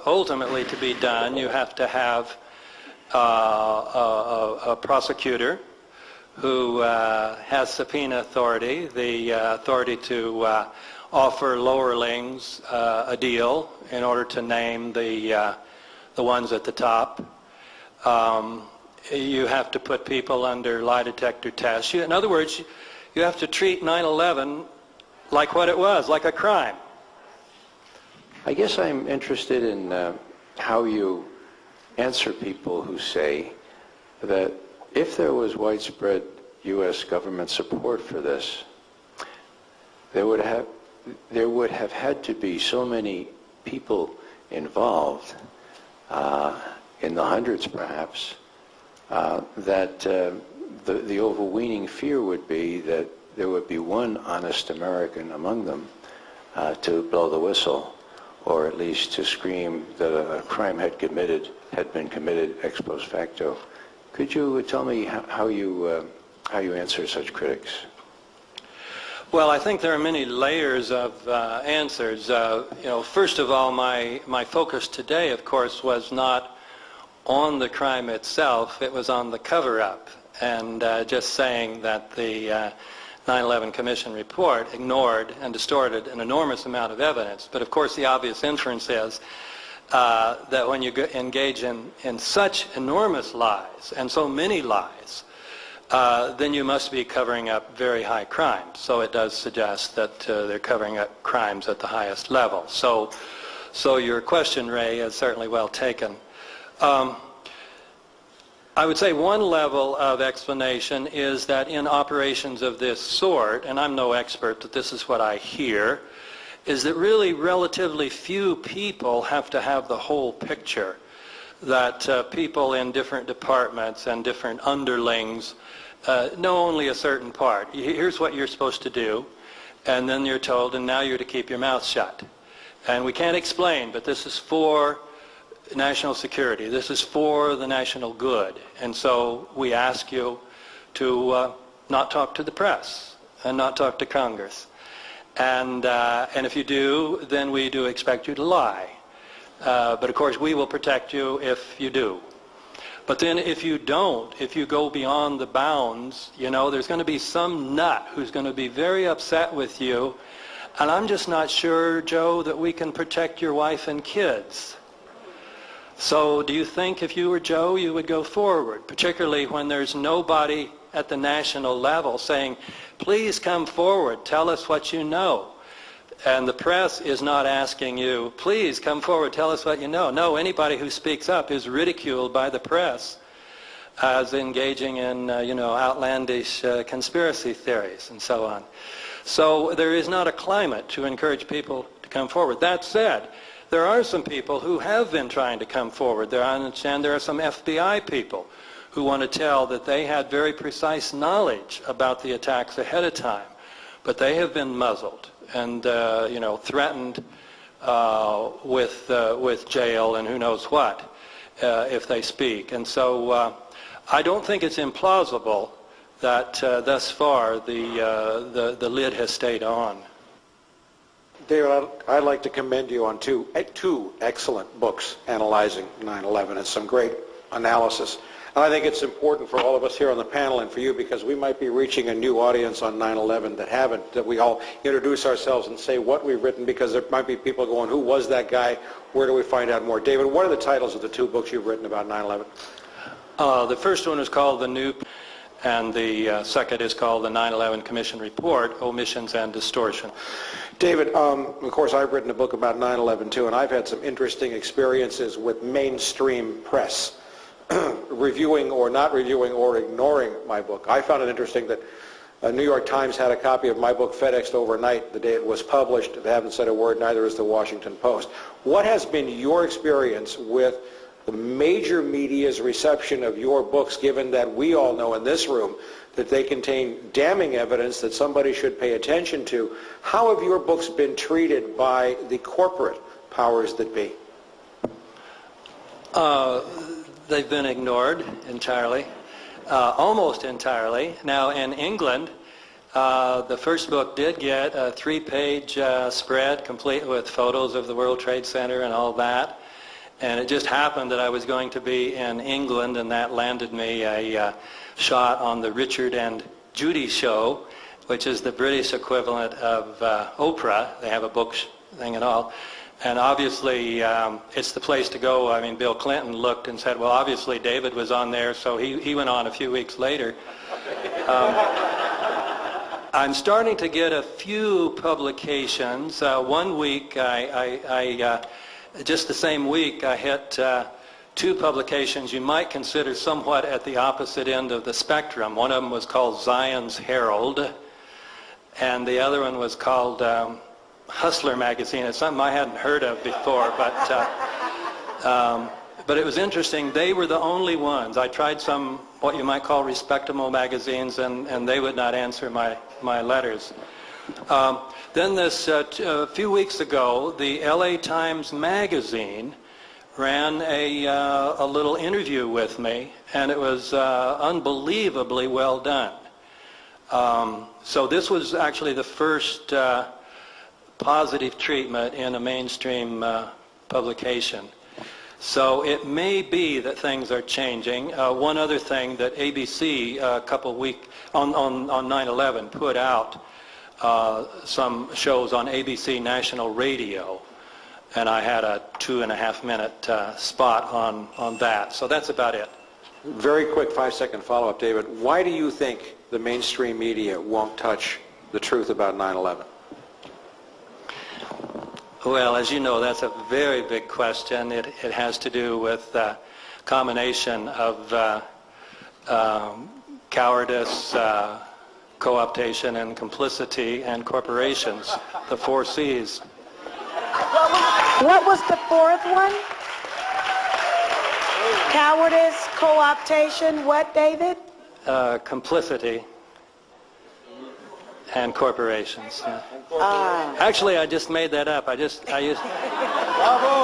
ultimately to be done, you have to have a prosecutor who has subpoena authority, the authority to offer lowerlings a deal in order to name the ones at the top. You have to put people under lie detector tests. In other words, you have to treat 9/11 like what it was, like a crime. I guess I'm interested in how you answer people who say that if there was widespread U.S. government support for this, there would have had to be so many people involved, in the hundreds perhaps, that the overweening fear would be that there would be one honest American among them to blow the whistle, or at least to scream that a crime had been committed ex post facto. Could you tell me how you answer such critics? Well, I think there are many layers of answers. First of all, my focus today, of course, was not on the crime itself. It was on the cover-up, and just saying that the 9/11 Commission report ignored and distorted an enormous amount of evidence. But of course, the obvious inference is that when you engage in such enormous lies, and so many lies, then you must be covering up very high crimes. So it does suggest that they're covering up crimes at the highest level. So your question, Ray, is certainly well taken. I would say one level of explanation is that in operations of this sort, and I'm no expert, but this is what I hear, is that really relatively few people have to have the whole picture. That people in different departments and different underlings know only a certain part. Here's what you're supposed to do, and then you're told, and now you're to keep your mouth shut. And we can't explain, but this is for national security. This is for the national good. And so we ask you to not talk to the press and not talk to Congress. And if you do, then we do expect you to lie. But of course, we will protect you if you do. But then if you don't, if you go beyond the bounds, there's going to be some nut who's going to be very upset with you. And I'm just not sure, Joe, that we can protect your wife and kids. So do you think if you were Joe, you would go forward, particularly when there's nobody at the national level saying, please come forward, tell us what you know. And the press is not asking you, please come forward, tell us what you know. No, anybody who speaks up is ridiculed by the press as engaging in, outlandish conspiracy theories and so on. So there is not a climate to encourage people to come forward. That said, there are some people who have been trying to come forward. I understand there are some FBI people who want to tell that they had very precise knowledge about the attacks ahead of time, but they have been muzzled and threatened with jail and who knows what if they speak. And so I don't think it's implausible that thus far the lid has stayed on. David, I'd like to commend you on two excellent books analyzing 9/11 and some great analysis. And I think it's important for all of us here on the panel and for you, because we might be reaching a new audience on 9/11 that we all introduce ourselves and say what we've written, because there might be people going, who was that guy? Where do we find out more? David, what are the titles of the two books you've written about 9/11? The first one is called The New, and the second is called The 9/11 Commission Report, Omissions and Distortion. David, of course, I've written a book about 9/11 too, and I've had some interesting experiences with mainstream press reviewing or not reviewing or ignoring my book. I found it interesting that New York Times had a copy of my book FedExed overnight the day it was published. They haven't said a word, neither has the Washington Post. What has been your experience with the major media's reception of your books, given that we all know in this room that they contain damning evidence that somebody should pay attention to? How have your books been treated by the corporate powers that be? They've been ignored entirely, almost entirely. Now in England, the first book did get a 3-page spread complete with photos of the World Trade Center and all that. And it just happened that I was going to be in England, and that landed me a shot on the Richard and Judy show, which is the British equivalent of Oprah. They have a book thing and all. And obviously, it's the place to go. I mean, Bill Clinton looked and said, well, obviously David was on there, so he went on a few weeks later. I'm starting to get a few publications. One week, just the same week, I hit two publications you might consider somewhat at the opposite end of the spectrum. One of them was called Zion's Herald, and the other one was called Hustler magazine. It's something I hadn't heard of before, but it was interesting. They were the only ones. I tried some what you might call respectable magazines, and they would not answer my letters. Then a few weeks ago, the LA Times magazine ran a little interview with me, and it was unbelievably well done. So this was actually the first positive treatment in a mainstream publication. So it may be that things are changing. One other thing that ABC a couple weeks on 9/11 put out some shows on ABC National Radio, and I had a 2.5-minute spot on that. So that's about it. Very quick 5-second follow-up, David. Why do you think the mainstream media won't touch the truth about 9/11? Well, as you know, that's a very big question. It has to do with a combination of cowardice, co-optation, and complicity, and corporations, the 4 C's. What was the fourth one? Cowardice, co-optation, what, David? Complicity and corporations. Yeah. Actually, I just made that up. I used. Bravo!